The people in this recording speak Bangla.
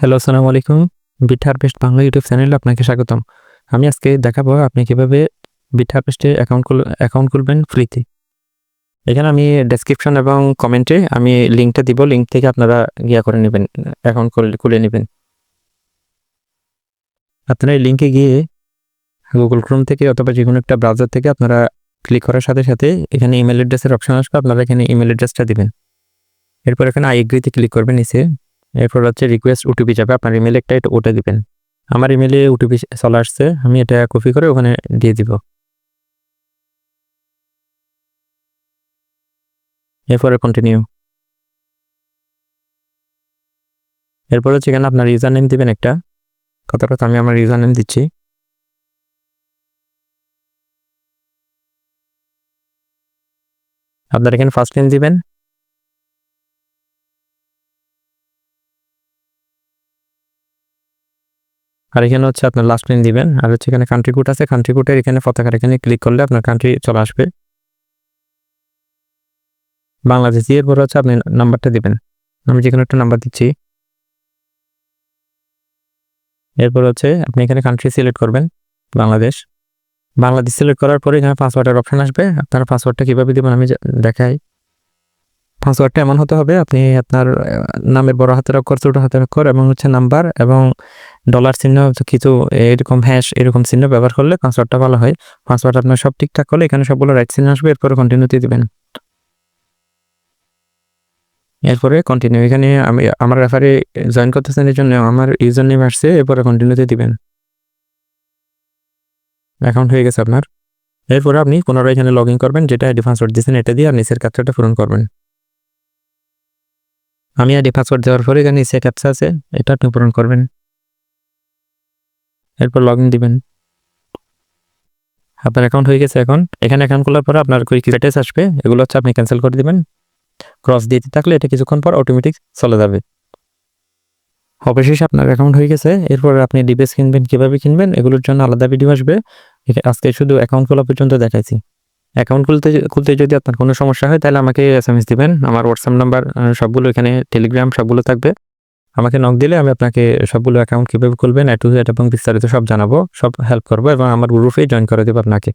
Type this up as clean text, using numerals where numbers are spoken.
হ্যালো, আসসালামু আলাইকুম। বিট হারভেস্ট বাংলা ইউটিউব চ্যানেলে আপনাকে স্বাগতম। আমি আজকে দেখাবো আপনি কিভাবে বিট হারভেস্টে অ্যাকাউন্ট খুলবেন ফ্রিতে। এখানে আমি ডেসক্রিপশন এবং কমেন্টে আমি লিঙ্কটা দিব। লিঙ্ক থেকে আপনারা করে নেবেন, অ্যাকাউন্ট খুলে নেবেন। আপনারা এই লিঙ্কে গিয়ে গুগল ক্রোম থেকে অথবা যেকোনো একটা ব্রাউজার থেকে আপনারা ক্লিক করার সাথে সাথে এখানে ইমেল অ্যাড্রেসের অপশন আসবে। আপনারা এখানে ইমেল অ্যাড্রেসটা দিবেন। এরপর এখানে আই এগ্রিতে ক্লিক করবেন নিচে। এরপর হচ্ছে রিকোয়েস্ট ওটিপি যাবে, আপনার ইমেলে একটা ওটা দিবেন। আমার ইমেলে ওটিপি চলে আসছে, আমি এটা কপি করে ওখানে দিয়ে দিব। এরপরে কন্টিনিউ। এরপর হচ্ছে এখানে আপনার ইউজার নেম দিবেন একটা। কথা আমি আমার ইউজার নেম দিচ্ছি। আপনার এখানে ফার্স্ট নেম দিবেন, আর এখানে হচ্ছে আপনার লাস্ট নেম দিবেন। আর হচ্ছে এখানে কান্ট্রি কোড আছে, কান্ট্রি কোডের এখানে পতাকার এখানে ক্লিক করলে আপনার কান্ট্রি চলে আসবে বাংলাদেশ। এরপর হচ্ছে আপনি নাম্বারটা দিবেন, আমি যে কোনো একটা নাম্বার দিচ্ছি। এরপর হচ্ছে আপনি এখানে কান্ট্রি সিলেক্ট করবেন বাংলাদেশ। বাংলাদেশ সিলেক্ট করার পরে এখানে পাসওয়ার্ডের অপশন আসবে। আপনারা পাসওয়ার্ডটা কীভাবে দেবেন আমি দেখাই। পাসওয়ার্ডটা এমন হতে হবে, আপনি আপনার নামের বড় হাতের অক্ষর, ছোট হাতের অক্ষর এবং হচ্ছে নাম্বার এবং ডলার চিহ্ন কিছু এরকম হ্যাশ এরকম চিহ্ন ব্যবহার করলে পাসওয়ার্ডটা ভালো হয়। পাসওয়ার্ড আপনার সব ঠিকঠাক করলে এখানে সবগুলো রাইট চিহ্ন আসবে। এরপরে কন্টিনিউতে দিবেন। এরপরে কন্টিনিউ। এখানে আমি আমার রেফারে জয়েন করতেছেন এর জন্য আমার ইউজার নেম আসছে। এরপরে কন্টিনিউতে দিবেন। অ্যাকাউন্ট হয়ে গেছে আপনার। এরপরে আপনি পুনরায় এখানে লগ ইন করবেন, যেটা আইডি পাসওয়ার্ড দিয়েছেন এটা দিয়ে আর নিচের ক্যাপচাটা পূরণ করবেন। আমি আইডি পাসওয়ার্ড দেওয়ার পরে এখানে নিচে ক্যাপচা আছে, এটা আপনি পূরণ করবেন। এরপর লগ ইন দিবেন। আপনার অ্যাকাউন্ট হয়ে গেছে। এখন এখানে অ্যাকাউন্ট খোলার পরে আপনার কুইক স্ট্যাটাস আসবে, এগুলো হচ্ছে আপনি ক্যান্সেল করে দিবেন। ক্রস দিতে থাকলে এটা কিছুক্ষণ পর অটোমেটিক চলে যাবে। অবশেষে আপনার অ্যাকাউন্ট হয়ে গেছে। এরপর আপনি ডিভাইস কিনবেন, কীভাবে কিনবেন এগুলোর জন্য আলাদা ভিডিও আসবে। আজকে শুধু অ্যাকাউন্ট খোলা পর্যন্ত দেখাইছি। অ্যাকাউন্ট খুলতে যদি আপনার কোনো সমস্যা হয় তাহলে আমাকে SMS দিবেন। আমার হোয়াটসঅ্যাপ নাম্বার সবগুলো এখানে, টেলিগ্রাম সবগুলো থাকবে। আমাকে নক দিলে আমি আপনাকে সবগুলো অ্যাকাউন্ট কীভাবে খুলবেন A to Z এবং বিস্তারিত সব জানাবো, সব হেল্প করবো এবং আমার গ্রুপেই জয়েন করে দেবো আপনাকে।